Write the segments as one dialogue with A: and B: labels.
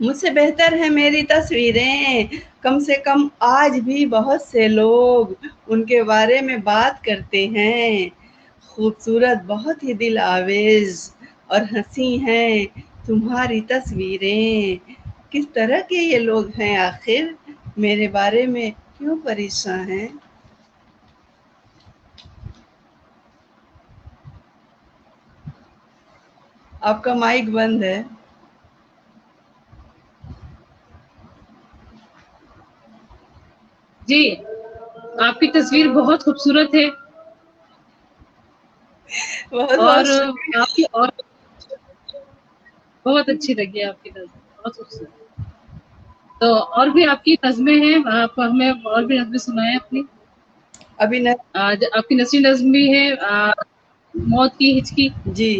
A: مجھ سے بہتر ہے میری تصویریں، کم سے کم آج بھی بہت سے لوگ ان کے بارے میں بات کرتے ہیں۔ خوبصورت بہت ہی دل آویز اور ہنسی ہیں تمہاری تصویریں، کس طرح کے یہ لوگ ہیں آخر، میرے بارے میں کیوں پریشان ہیں؟ آپ کا مائک بند ہے۔
B: جی، آپ کی تصویر بہت خوبصورت ہے،
A: بہت
B: اور
A: بہت شکریہ۔
B: آپ کی اور بہت اچھی لگی آپ کی تصویر، بہت خوبصورت۔ تو اور بھی آپ کی نظمیں ہیں، آپ ہمیں اور بھی نظمیں سنائیں اپنی۔
A: ابھی نہ
B: آپ کی نثری نظم بھی ہے موت کی ہچکی۔
A: جی،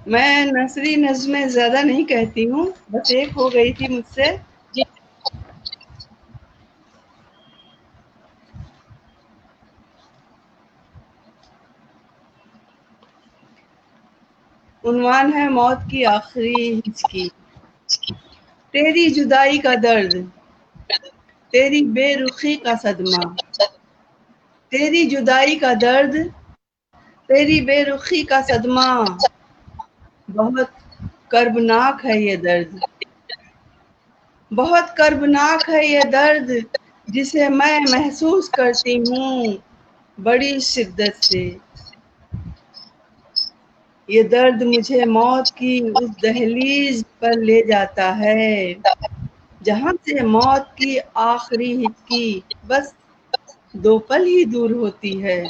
A: میں نثری نظمیں زیادہ نہیں کہتی ہوں، بس ایک ہو گئی تھی مجھ سے۔
B: جی
A: عنوان ہے موت کی آخری ہچکی۔ تیری جدائی کا درد، تیری بے رخی کا صدمہ، تیری جدائی کا درد، تیری بے رخی کا صدمہ، بہت کربناک ہے یہ درد، بہت کربناک ہے یہ درد، جسے میں محسوس کرتی ہوں بڑی شدت سے۔ یہ درد مجھے موت کی اس دہلیز پر لے جاتا ہے جہاں سے موت کی آخری ہچکی بس 2 پل ہی دور ہوتی ہے۔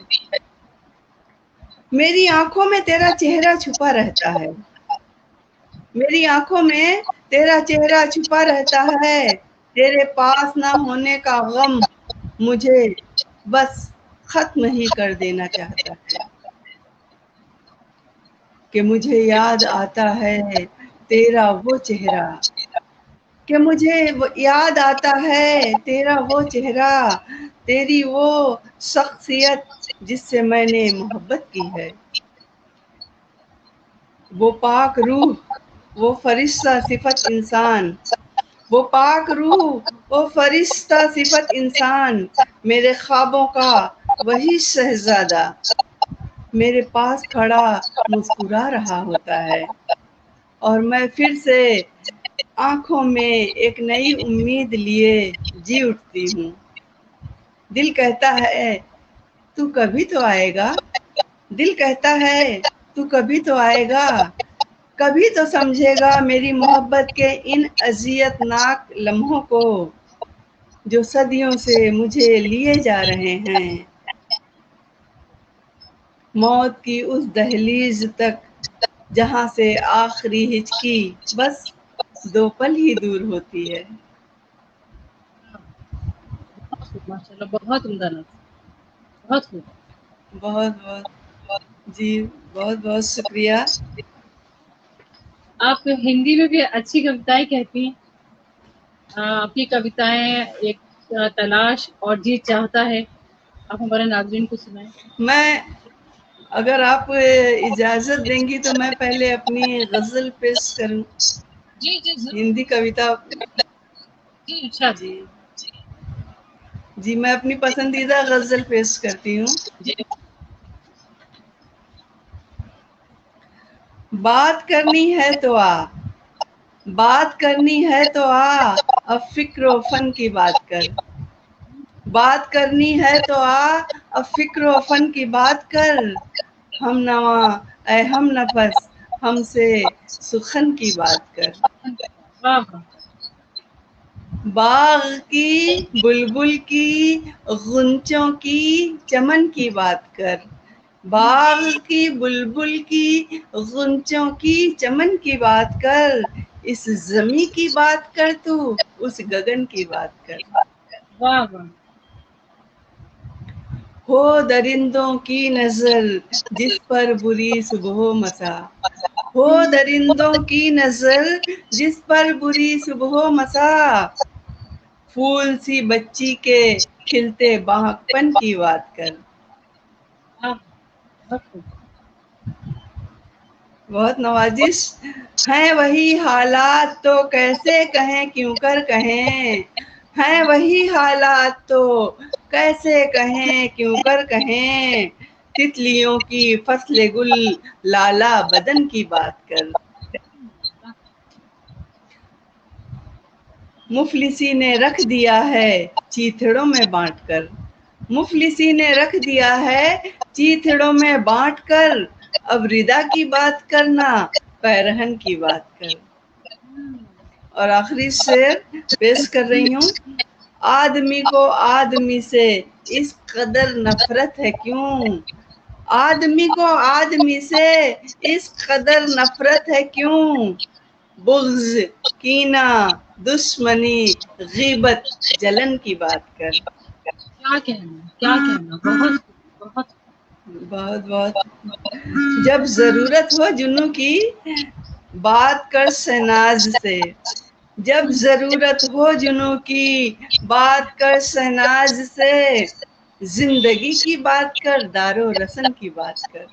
A: میری آنکھوں میں تیرا چہرہ چھپا رہتا ہے، میری آنکھوں میں تیرا چہرہ چھپا رہتا ہے، تیرے پاس نہ ہونے کا غم مجھے بس ختم ہی کر دینا چاہتا ہے، کہ مجھے یاد آتا ہے تیرا وہ چہرہ، کہ مجھے یاد آتا ہے تیرا وہ چہرہ، تیری وہ شخصیت جس سے میں نے محبت کی ہے، وہ پاک روح، وہ فرشتہ صفت انسان، وہ پاک روح، وہ فرشتہ صفت انسان، میرے خوابوں کا وہی شہزادہ میرے پاس کھڑا مسکرا رہا ہوتا ہے، اور میں پھر سے آنکھوں میں ایک نئی امید لیے جی اٹھتی ہوں۔ دل کہتا ہے تو کبھی تو آئے گا، دل کہتا ہے تو کبھی تو آئے گا، کبھی تو سمجھے گا میری محبت کے ان اذیت ناک لمحوں کو جو صدیوں سے مجھے لیے جا رہے ہیں موت کی اس دہلیز تک جہاں سے آخری ہچکی بس 2 پل ہی دور ہوتی ہے۔
B: ماشاء اللہ، بہت عمدہ نظم، بہت خوب۔
A: بہت بہت جی، بہت بہت شکریہ۔
B: آپ ہندی میں بھی اچھی کوتائیں کہتی ہیں۔ آپ کی کوتائیں ایک تلاش اور جی چاہتا ہے، آپ ہمارے ناظرین کو سنائیں۔
A: میں اگر آپ اجازت دیں گی تو میں پہلے اپنی غزل پیش کروں،
B: جی جی ضرور،
A: ہندی کویتا۔
B: جی ارشاد۔
A: جی جی، میں اپنی پسندیدہ غزل پیش کرتی ہوں۔
B: جی
A: بات کرنی ہے تو آ، بات کرنی ہے تو آ، اب فکر و فن کی بات کر، بات کرنی ہے تو آ، اب فکر و فن کی بات کر، ہم نواں اے ہم نفس ہم سے سخن کی بات کر،
B: واہ واہ،
A: باغ کی بلبل کی غنچوں کی چمن کی بات کر، باغ کی بلبل کی غنچوں کی چمن کی بات کر، اس زمیں کی بات کر تو اس گگن کی بات کر،
B: واہ واہ،
A: ہو درندوں کی نظر جس پر بری صبح و مسا، ہو درندوں کی نظر جس پر بری صبح و مسا، پھول سی بچی کے کھلتے باہپن کی بات کر،
B: واہ، بہت خوب۔
A: بہت نوازش. ہیں وہی حالات تو کیسے کہیں کیوں کر کہیں, ہیں وہی حالات تو کیسے کہیں کیوں کر کہیں, تتلیوں کی فصل گل لالا بدن کی بات کر. مفلسی نے رکھ دیا ہے چیتھڑوں میں بانٹ کر, مفلسی نے رکھ دیا ہے چیتھڑوں میں بانٹ کر, اب ردا کی بات کرنا پیرہن کی بات کر. اور آخری شعر پیش کر رہی ہوں. آدمی کو آدمی سے اس قدر نفرت ہے کیوں, آدمی کو آدمی سے اس قدر نفرت ہے کیوں, بغض کینہ دشمنی غیبت جلن کی بات کر.
B: کیا کہنا, کیا کہنا, بہت بہت.
A: بہت بہت. جب ضرورت ہو جنوں کی بات کر شہناز سے, جب ضرورت ہو جنوں کی بات کر شہناز سے, زندگی کی بات کر دار و رسن کی بات کر.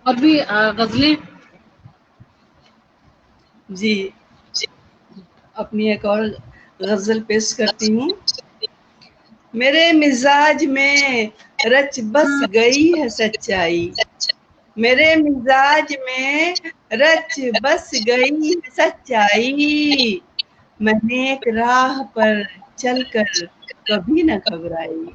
B: اور بھی غزلیں.
A: جی اپنی ایک اور غزل پیش کرتی ہوں. میرے مزاج میں رچ بس گئی ہے سچائی, میرے مزاج میں رچ بس گئی ہے سچائی, میں نیک راہ پر چل کر کبھی نہ گھبرائی.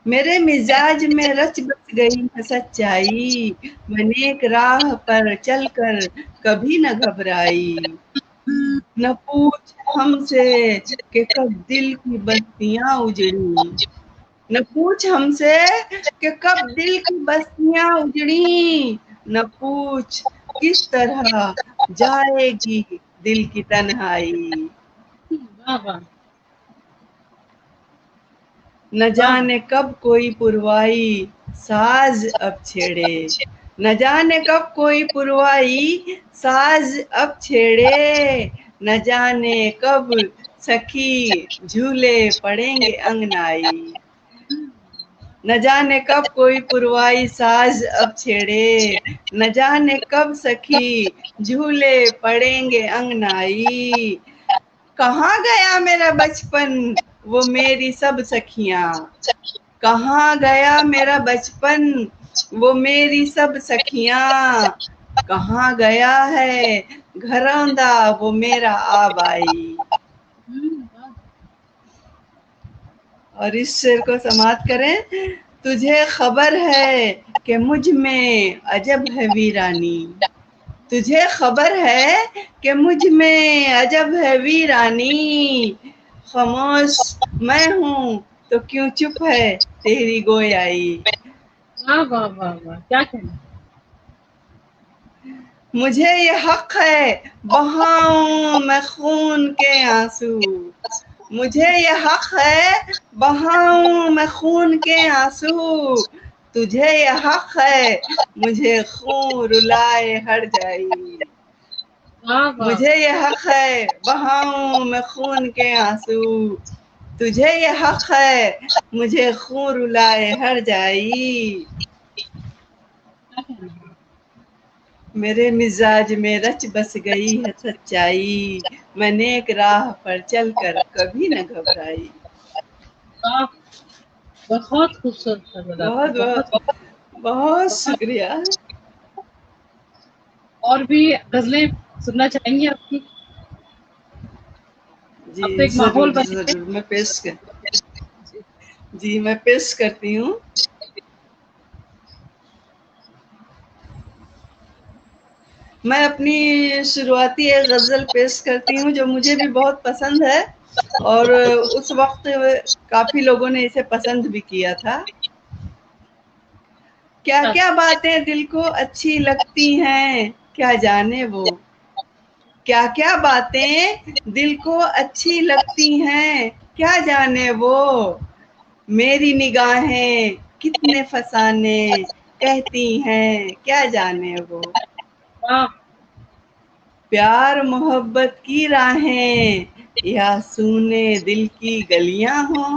A: میرے مزاج میں رچ بس گئی ہے سچائی, میں نیک راہ پر چل کر کبھی نہ گھبرائی. نہ پوچھ ہم سے کہ کب دل کی بستیاں اجڑی, نہ پوچھ ہم سے کہ کب دل کی بستیاں اجڑی, نہ پوچھ کس طرح جائے گی دل کی تنہائی.
B: واہ واہ.
A: نہ
B: واہ
A: جانے کب کوئی پروائی ساز اب چھیڑے, نہ جانے کب کوئی پروائی ساز اب چھیڑے, نہ جانے کب سخی جھولے پڑیں گے انگنائی. نہ جانے کب کوئی پروائی ساز اب چھیڑے, نہ جانے کب سخی جھولے پڑیں گے انگنائی. کہاں گیا میرا بچپن وہ میری سب سکھیاں, کہاں گیا میرا بچپن وہ میری سب سکھیاں, کہاں گیا ہے گھروندہ وہ میرا آبائی. اور اس شعر کو سماعت کریں. تجھے خبر ہے کہ مجھ میں عجب ہے ویرانی, تجھے خبر ہے کہ مجھ میں عجب ہے ویرانی, خاموش میں ہوں تو کیوں چپ ہے تیری گویائی.
B: واہ واہ واہ واہ, کیا کہنا.
A: مجھے یہ حق ہے بہاؤں میں خون کے آنسو, مجھے یہ حق ہے بہاؤں میں خون کے آنسو, تجھے یہ حق ہے مجھے خون رلائے ہر جائی.
B: واہ واہ.
A: مجھے یہ حق ہے بہاؤں میں خون کے آنسو, تجھے یہ حق ہے مجھے خون رلائے ہر جائی.
B: کیا کہنا.
A: میرے مزاج میں رچ بس گئی ہے سچائی, میں نیک راہ پر چل کر کبھی نہ گھبرائی.
B: واہ, بہت خوبصورت غزل آپ کی,
A: بہت
B: بہت.
A: بہت بہت
B: بہت.
A: شکریہ.
B: اور بھی غزلیں سننا چاہیں گی آپ کی.
A: جی
B: اب تو ایک
A: ضرور
B: ماحول بنے.
A: ضرور میں پیش کر, جی میں پیش کرتی ہوں. میں اپنی شروعاتی ایک غزل پیش کرتی ہوں جو مجھے بھی بہت پسند ہے, اور اس وقت کافی لوگوں نے اسے پسند بھی کیا تھا. کیا کیا باتیں دل کو اچھی لگتی ہیں کیا جانے وہ, کیا کیا باتیں دل کو اچھی لگتی ہیں کیا جانے وہ, میری نگاہیں کتنے فسانے کہتی ہیں کیا جانے وہ.
B: واہ.
A: پیار محبت کی راہیں یا سونے دل کی گلیاں ہوں,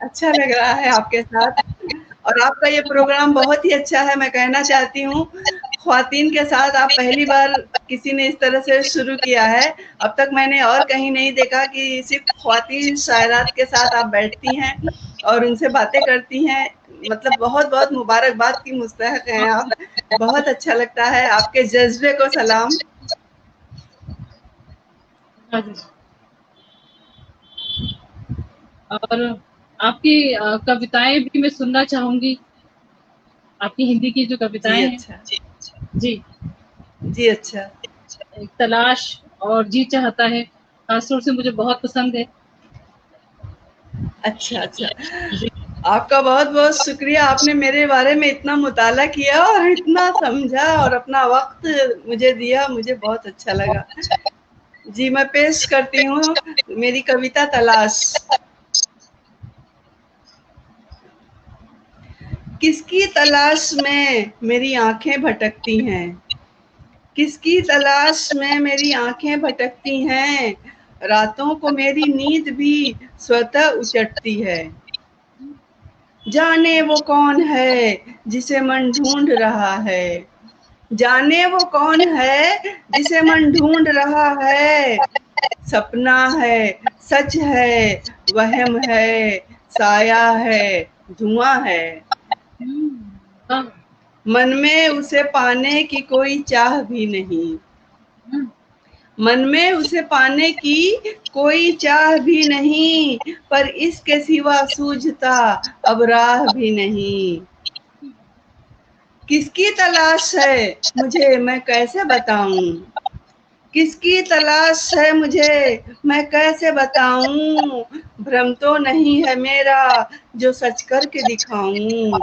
A: اچھا لگ رہا ہے آپ کے ساتھ، اور آپ کا یہ پروگرام بہت ہی اچھا ہے. میں کہنا چاہتی ہوں خواتین کے ساتھ آپ پہلی بار کسی نے اس طرح سے شروع کیا ہے. اب تک میں نے اور کہیں نہیں دیکھا کہ صرف خواتین شاعرات کے ساتھ آپ بیٹھتی ہیں اور ان سے باتیں کرتی ہیں. مطلب بہت بہت مبارکباد کی مستحق ہیں آپ. بہت اچھا لگتا ہے. آپ کے جذبے کو سلام.
B: ہاں جی. اور آپ کی کویتائیں بھی میں سننا چاہوں گی، آپ کی ہندی کی جو
A: جی
B: کویتائیں ہیں.
A: اچھا.
B: جی.
A: جی اچھا.
B: ایک تلاش اور جی چاہتا ہے خاص طور سے مجھے بہت پسند ہے.
A: اچھا اچھا.
B: جی.
A: آپ کا بہت بہت شکریہ. آپ نے میرے بارے میں اتنا مطالعہ کیا اور اتنا سمجھا اور اپنا وقت مجھے دیا. مجھے بہت اچھا لگا. جی میں پیش کرتی ہوں میری کویتا تلاش. کس کی تلاش میں میری آنکھیں بھٹکتی ہیں، کس کی تلاش میں میری آنکھیں بھٹکتی ہیں، راتوں کو میری نیند بھی سوتہ اچٹتی ہے. جانے وہ کون ہے جسے من ڈھونڈ رہا ہے، جانے وہ کون ہے جسے من ڈھونڈ رہا ہے. سپنا ہے، سچ ہے، وہم ہے، سایہ ہے، دھواں ہے.
B: ہاں.
A: من میں اسے پانے کی کوئی چاہ بھی نہیں، من میں اسے پانے کی کوئی چاہ بھی نہیں، پر اس کے سوا سوجھتا اب راہ بھی نہیں. کس کی تلاش ہے مجھے میں کیسے بتاؤں، کس کی تلاش ہے مجھے میں کیسے بتاؤں، بھرم تو نہیں ہے میرا جو سچ کر کے دکھاؤں.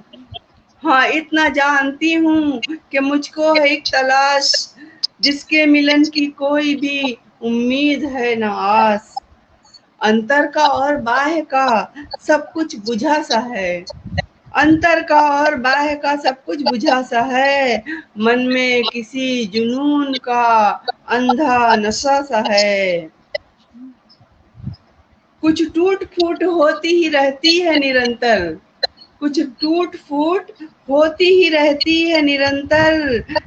A: ہاں اتنا جانتی ہوں کہ مجھ کو ہے ایک تلاش، جس کے ملن کی کوئی بھی امید ہے نہ آس. انتر کا اور باہر کا سب کچھ بجھا سا ہے، انتر کا اور باہر کا سب کچھ بجھا سا ہے. من میں کسی جنون کا اندھا نشہ سا ہے. کچھ ٹوٹ پھوٹ ہوتی ہی رہتی ہے نرنتر، کچھ ٹوٹ پھوٹ ہوتی ہی رہتی ہے نرنتر.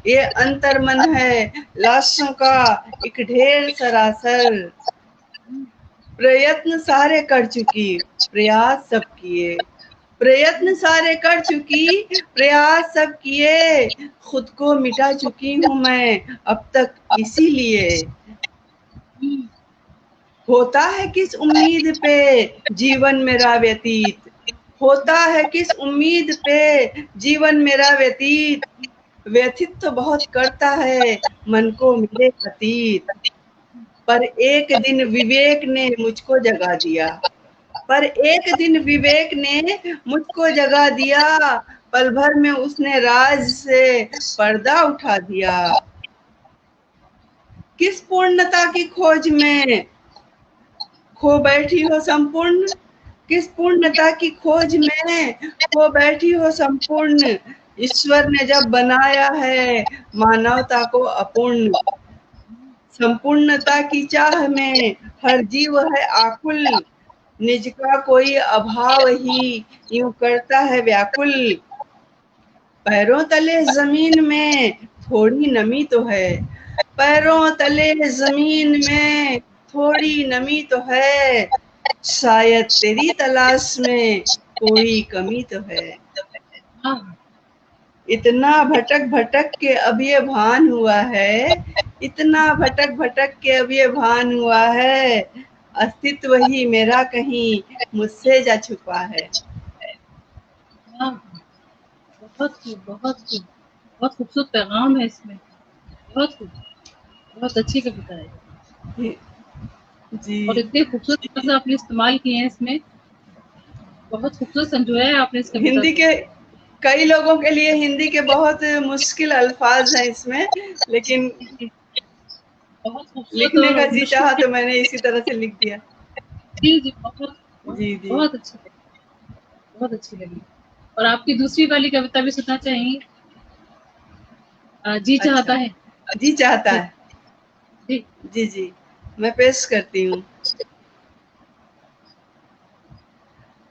A: یہ انتر من ہے لاشوں کا ایک ڈھیر سراسر. پریتن سارے کر چکی پریاس سب کیے، پریتن سارے کر چکی پریاس سب کیے، خود کو مٹا چکی ہوں میں اب تک اسی لیے. ہوتا ہے کس امید پہ جیون میرا ویتیت، ہوتا ہے کس امید پہ جیون میرا ویتیت. ویتھت تو بہت کرتا ہے من کو ملے اتیت، پر ایک دن وویک نے مجھ کو جگا دیا، پر ایک دن وویک نے مجھ کو جگا دیا، پل بھر میں اس نے راز سے پردہ اٹھا دیا. کس پورنتا کی کھوج میں کھو بیٹھی ہو سمپورن، کس پورنتا کی کھوج میں کھو بیٹھی ہو سمپورن. ایشور نے جب بنایا ہے مانوتا کو اپورن، سمپورنتا کی چاہ میں ہر جیو ہے آکل، نج کا کوئی ابھاو ہی یوں کرتا ہے ویاکل. پیروں تلے زمین میں تھوڑی نمی تو ہے، پیروں تلے زمین میں تھوڑی نمی تو ہے، شاید تیری تلاش میں کوئی کمی تو ہے.
B: ہاں.
A: اتنا بھٹک بھٹک کے اب یہ بھان ہوا ہے، اتنا بھٹک بھٹک کے اب یہ بھان ہوا ہے، استتو ہی میرا کہیں مجھ سے جا چھپا ہے.
B: ہاں. بہت خوب، بہت خوب، بہت خوبصورت پیغام ہے اس میں. بہت خوب، بہت اچھی کویتا ہے
A: جی
B: اور اتنے خوبصورت لفظ آپ نے استعمال کیے ہیں اس میں. بہت خوبصورت سمجھویا ہے آپ نے اس کویتا
A: ہندی
B: کو.
A: کے کئی لوگوں کے لیے ہندی کے بہت مشکل الفاظ ہیں اس میں، لیکن
B: بہت خوبصورت
A: لکھنے
B: اور
A: کا جی
B: مشکل
A: چاہا
B: بھی.
A: تو میں نے اسی طرح سے لکھ دیا.
B: جی جی بہت
A: جی جی
B: بہت اچھی لگی، بہت اچھی لگی. اور آپ کی دوسری والی کویتا بھی سننا چاہیں گی؟ جی
A: اچھا
B: چاہتا ہے.
A: جی چاہتا
B: جی
A: ہے.
B: جی.
A: جی جی میں پیش کرتی ہوں.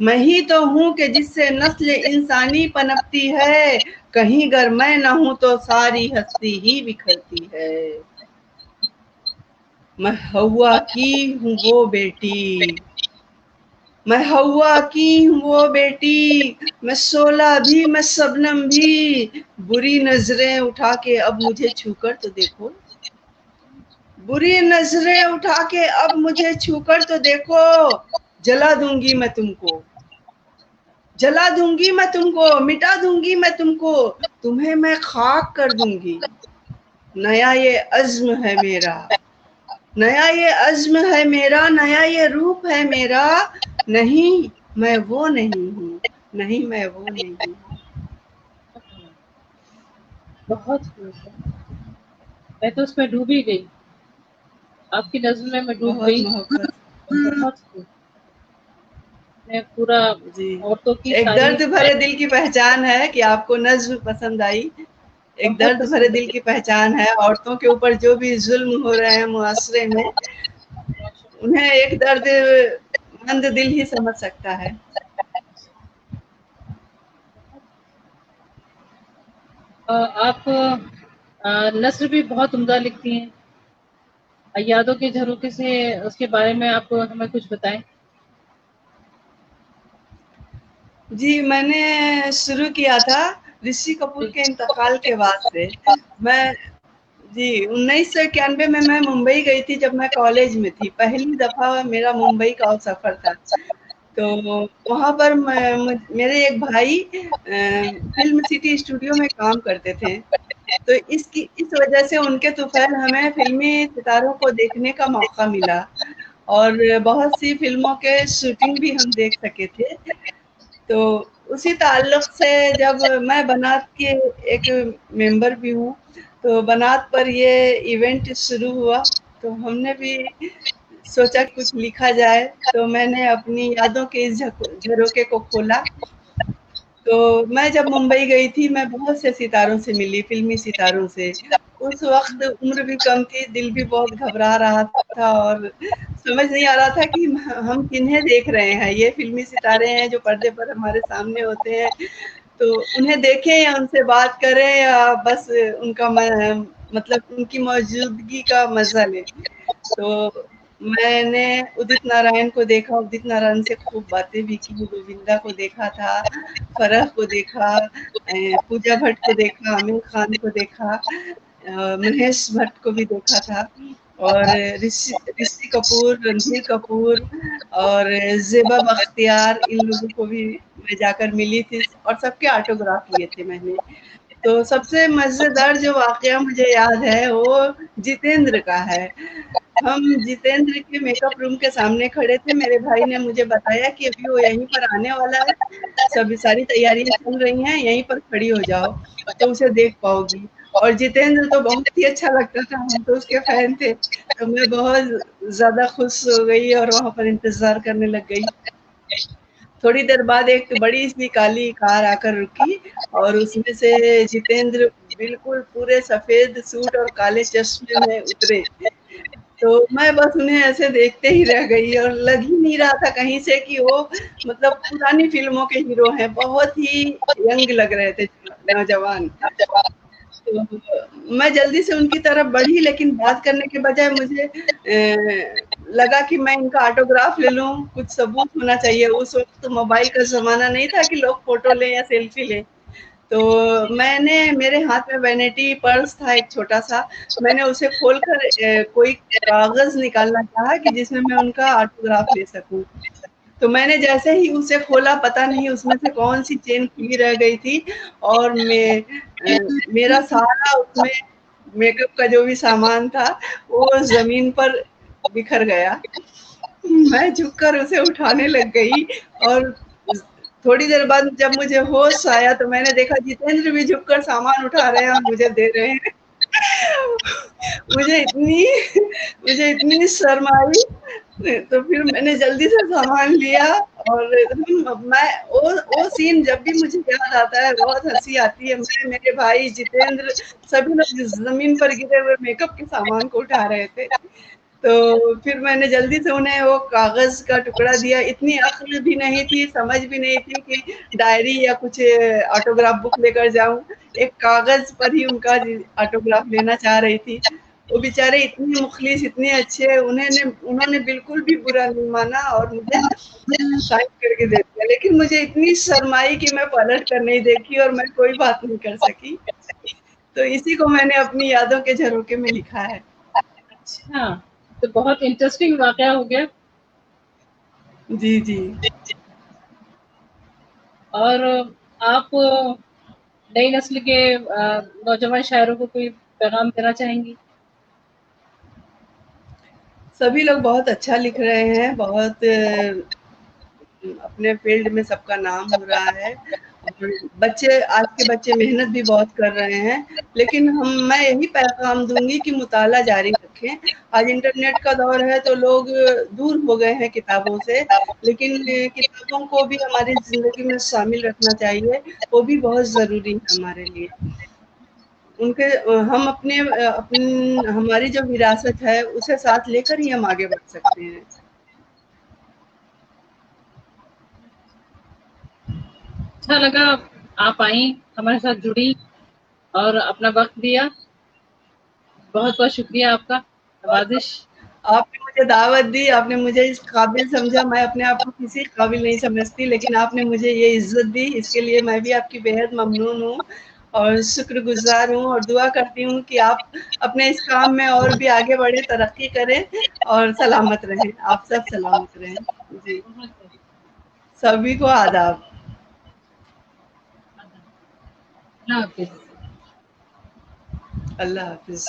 A: میں ہی تو ہوں کہ جس سے نسل انسانی پنپتی ہے، کہیں گر میں نہ ہوں تو ساری ہستی ہی بکھرتی ہے۔ میں ہوا کی ہوں وہ بیٹی، میں ہوا کی ہوں وہ بیٹی، میں شعلہ بھی میں شبنم بھی، بری نظریں اٹھا کے اب مجھے چھو کر تو دیکھو، بری نظریں اٹھا کے اب مجھے چھو کر تو دیکھو، جلا دوں گی میں تم کو، جلا دوں گی میں تم کو، مٹا دوں گی میں تم کو، تمہیں میں خاک کر دوں گی۔ نیا یہ عزم ہے میرا، نیا یہ عزم ہے میرا، نیا یہ روپ ہے میرا، نہیں میں وہ نہیں ہوں، نہیں میں وہ نہیں ہوں۔
B: بہت خوب، میں تو اس میں ڈوب ہی گئی، آپ کی نظم میں ڈوب
A: بہت
B: گئی۔
A: محبت،
B: بہت خوب، میں پورا
A: جی۔
B: عورتوں کی
A: ایک درد
B: تعریف
A: بھرے دل کی پہچان ہے کہ آپ کو نظم پسند آئی، ایک
B: بہت
A: درد بھرے
B: پسند
A: دل
B: ہے۔
A: کی پہچان ہے۔ عورتوں کے اوپر جو بھی ظلم ہو رہے ہیں معاشرے میں، انہیں ایک درد مند دل ہی سمجھ سکتا ہے۔
B: آپ نثر بھی بہت عمدہ لکھتی ہیں، یادوں کے جھروکے سے اس کے بارے میں آپ ہمیں کچھ بتائیں۔
A: جی میں نے شروع کیا تھا رشی کپور کے انتقال کے بعد سے۔ میں جی 1991 میں ممبئی گئی تھی جب میں کالج میں تھی، پہلی دفعہ میرا ممبئی کا سفر تھا۔ تو وہاں پر میرے ایک بھائی فلم سٹی اسٹوڈیو میں کام کرتے تھے، تو اس وجہ سے ان کے طفیل ہمیں فلمی ستاروں کو دیکھنے کا موقع ملا اور بہت سی فلموں کے شوٹنگ بھی ہم دیکھ سکے تھے۔ تو اسی تعلق سے جب میں بنات کے ایک ممبر بھی ہوں، تو بنات پر یہ ایونٹ شروع ہوا تو ہم نے بھی سوچا کچھ لکھا جائے، تو میں نے اپنی یادوں کے اس جھروکے کو کھولا۔ تو میں جب ممبئی گئی تھی میں بہت سے ستاروں سے ملی، فلمی ستاروں سے۔ اس وقت عمر بھی کم تھی، دل بھی بہت گھبرا رہا تھا اور سمجھ نہیں آ رہا تھا کہ ہم کنہیں دیکھ رہے ہیں۔ یہ فلمی ستارے ہیں جو پردے پر ہمارے سامنے ہوتے ہیں، تو انہیں دیکھیں یا ان سے بات کریں یا بس ان کا مطلب ان کی موجودگی کا مزہ لیں۔ تو میں نے ادت نارائن کو دیکھا، ادت نارائن سے خوب باتیں بھی کی، گووندا کو دیکھا تھا، فرح کو دیکھا، پوجا بھٹ کو دیکھا، عامر خان کو دیکھا، مہیش بھٹ کو بھی دیکھا تھا، اور رشی کپور، رنبیر کپور اور زیبا بختیار، ان لوگوں کو بھی میں جا کر ملی تھی اور سب کے آٹوگراف لیے تھے میں نے۔ تو سب سے مزیدار جو واقعہ مجھے یاد ہے وہ جتیندر کا ہے۔ ہم جتیندر کے میک اپ روم کے سامنے کھڑے تھے، میرے بھائی نے مجھے بتایا کہ ابھی وہ یہیں پر آنے والا ہے، ساری تیاریاں چل رہی ہیں، یہیں پر کھڑی ہو جاؤ تو اسے دیکھ پاؤ گی۔ اور جتیندر تو بہت ہی اچھا لگتا تھا، ہم تو اس کے فین تھے، تو میں بہت زیادہ خوش ہو گئی اور وہاں پر انتظار کرنے لگ گئی۔ تھوڑی دیر بعد ایک بڑی سی کالی کار آ کر رکی اور اس میں سے جتیندر بالکل پورے سفید سوٹ اور کالے چشمے میں اترے۔ تو میں بس انہیں ایسے دیکھتے ہی رہ گئی اور لگ ہی نہیں رہا تھا کہیں سے کہ وہ مطلب پرانی فلموں کے ہیرو ہیں، بہت ہی ینگ لگ رہے تھے، نوجوان۔ تو میں جلدی سے ان کی طرف بڑھی، لیکن بات کرنے کے بجائے مجھے لگا کہ میں ان کا آٹوگراف لے لوں، کچھ ثبوت ہونا چاہیے۔ اس وقت موبائل کا زمانہ نہیں تھا کہ لوگ فوٹو لیں یا سیلفی لیں۔ تو میں نے، میرے ہاتھ میں وینٹی پرس تھا ایک چھوٹا سا، میں نے اسے کھول کر کوئی کاغذ نکالنا چاہا کہ جس میں میں ان کا آٹوگراف لے سکوں۔ تو میں نے جیسے ہی اسے کھولا، پتہ نہیں اس میں سے کون سی چین کھلی رہ گئی تھی اور میرا سارا اس میں میک اپ کا جو بھی سامان تھا وہ زمین پر بکھر گیا۔ میں جھک کر اسے اٹھانے لگ گئی اور تھوڑی دیر بعد جب مجھے ہوش آیا تو میں نے دیکھا جتیندر بھی جھک کر سامان اٹھا رہے ہیں اور مجھے دے رہے ہیں۔ مجھے اتنی شرم آئی، تو پھر میں نے جلدی سے سامان لیا اور میں وہ سین جب بھی مجھے یاد آتا ہے بہت ہنسی آتی ہے۔ میں، میرے بھائی، جتیندر، سبھی لوگ زمین پر گرے ہوئے میک اپ کے سامان کو اٹھا رہے تھے۔ تو پھر میں نے جلدی سے انہیں وہ کاغذ کا ٹکڑا دیا. اتنی عقل بھی نہیں تھی, سمجھ بھی نہیں تھی کہ ڈائری یا کچھ آٹوگراف بک لے کر جاؤں. ایک کاغذ پر ہی ان کا آٹوگراف لینا چاہ رہی تھی. وہ بیچارے اتنے مخلص, اتنے اچھے, انہوں نے بالکل بھی برا نہیں مانا اور مجھے سائن کر کے دے دیا. لیکن مجھے اتنی شرمائی کہ میں پلٹ کر نہیں دیکھی اور میں کوئی بات نہیں کر سکی. تو اسی کو میں نے اپنی یادوں کے جھروکے میں لکھا ہے.
B: اچھا, تو بہت انٹرسٹنگ واقعہ ہو گیا.
A: جی جی.
B: اور آپ نئی نسل کے نوجوان شاعروں کو کوئی پیغام دینا چاہیں گی؟
A: سبھی لوگ بہت اچھا لکھ رہے ہیں, بہت اپنے فیلڈ میں سب کا نام ہو رہا ہے. اور آج کے بچے محنت بھی بہت کر رہے ہیں. لیکن میں یہی پیغام دوں گی کہ مطالعہ جاری رکھیں. آج انٹرنیٹ کا دور ہے تو لوگ دور ہو گئے ہیں کتابوں سے, لیکن کتابوں کو بھی ہماری زندگی میں شامل رکھنا چاہیے. وہ بھی بہت ضروری ہے ہمارے لیے. ان کے ہم ہماری جو وراثت ہے اسے ساتھ لے کر ہی ہم آگے بڑھ سکتے ہیں.
B: اچھا لگا آپ آئیں, ہمارے ساتھ جڑی اور اپنا وقت دیا. بہت بہت شکریہ آپ کا. نوازش.
A: آپ نے مجھے دعوت دی, آپ نے مجھے اس قابل سمجھا. میں اپنے آپ کو کسی قابل نہیں سمجھتی, لیکن آپ نے مجھے یہ عزت دی, اس کے لیے میں بھی آپ کی بے حد ممنون ہوں اور شکر گزار ہوں. اور دعا کرتی ہوں کہ آپ اپنے اس کام میں اور بھی آگے بڑھیں, ترقی کریں اور سلامت رہیں. آپ سب سلامت رہیں. جی, سبھی کو آداب.
B: اللہ حافظ.
A: اللہ حافظ.